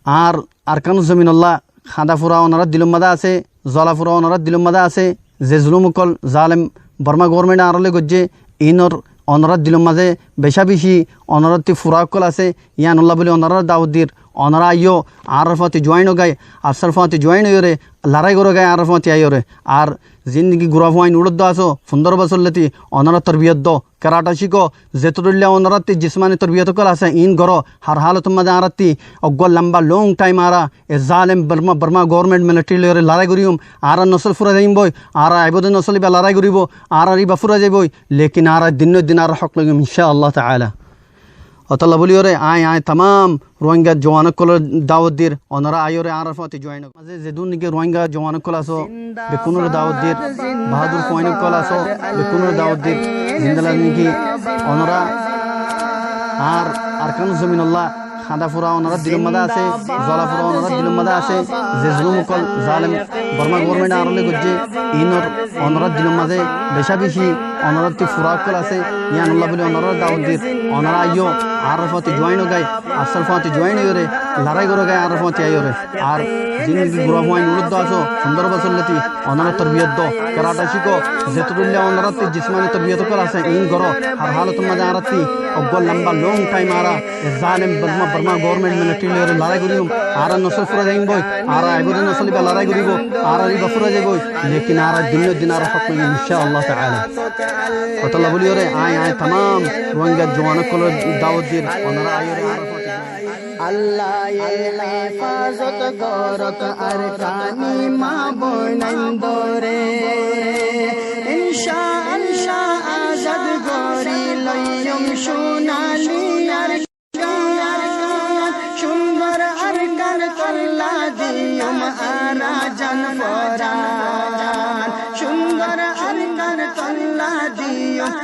আর আরকানুজ জমিনুল্লাহ খাদা ফুরা ওনারা দিলুম মাদা আছে, জলা ফুরা ওনারা দিলুম মাদা আছে, যে জুলুমুকল জালেম বর্মা গভর্নমেন্ট আরলে গজ্জে ইনর অনরাত দিলুম মাঝে বেশা বেশি অনরতি ফুরাকল আছে ইয়ানুল্লাহ বলে অনরার দাউদ্দির অনরা আইও আর ফাতি জয়েন গায় আফসার ফাতি জয়েন হইরে লড়াই করে গায় আর ফাতি আইরে আর জিন্দগি গুড়া ফাইন উড়দ আসো সুন্দর বসলতি অনরা তরবিয়ত দো कराटा शिको जेतुल्ला ओनरती जिस्मानी तरबियत कल आसे इन गरो हर हालत में आरती अग्गो लंबा लॉन्ग टाइम आरा ए जालिम बर्मा गवर्नमेंट मिलिट्री लेरे लड़ाई करियम आरा नस्ल फुरा जाइम बय आरा आइबद नस्ल बे लड़ाई करिबो आरा रिबा फुरा जाइबय लेकिन आरा दिन दिन आरा हक लगिम इंशाअल्लाह ताआला अतल्ला बोलियो रे आय तमाम रोहिंग्या जवान कल दावत दिर ओनरा आयो रे आरा फाति जॉइन माजे जेदुन के रोहिंग्या जवान कल आसो बेकुनुर दावत दिर बहादुर कोइन कल आसो बेकुनुर दावत दिर जिंदला निकी ओनरा आर আরকানুজ জমিনুল্লাহ খাদা ফুরা ওনারা দিলুম মাদা আছে, জলা ফুরা ওনারা দিলুম মাদা আছে, যে জুলুমুকল জালেম বর্মা গভর্নমেন্ট আরলে গজ্জে ইনর ওনারা দিলুম মাঝে বেশা বেশি অনরতি ফুরাকল আছে ইয়ানুল্লাহ বলে ওনারা দাউদ দির ওনারা আইও আর ফাতি জয়েন গায় আসল ফাতি জয়েন হইরে লড়াই করে গায় আর ফাতি আইরে আর জিন্দগি গুড়া ফাইন উড়দ আসো সুন্দর বসলতি ওনারা তরবিয়ত দো कराटा শিখো যেতুল্লা ওনারাতি জিসমানি তরবিয়ত কল আছে ইন গরো হর হালত में आरती अग्गो लंबा लॉन्ग टाइम आरा जालिम बर्मा गवर्नमेंट मिलिट्री लेरे लड़ाई करियम आरा नस्ल फुरा जाइम बय आरा आइबद नस्ल बे लड़ाई करिबो आरा रिबा फुरा जाइबय लेकिन आरा दिन दिन आरा हक में इंशाअल्लाह ताआला अतल्ला बोलियो रे आय तमाम रोहिंग्या जवान कल दावत दिर ओनरा आयो रे आरा फाति আল্লাহ হেফাজত করক আর কানি মা বনন্দরে ইনশাআল্লাহ আজাদ গরি লইয়ম সোনালি আর সুন্দর আর কান কল্লা দিয়ম আরা জান পরান সুন্দর আর কান কল্লা দিয়ম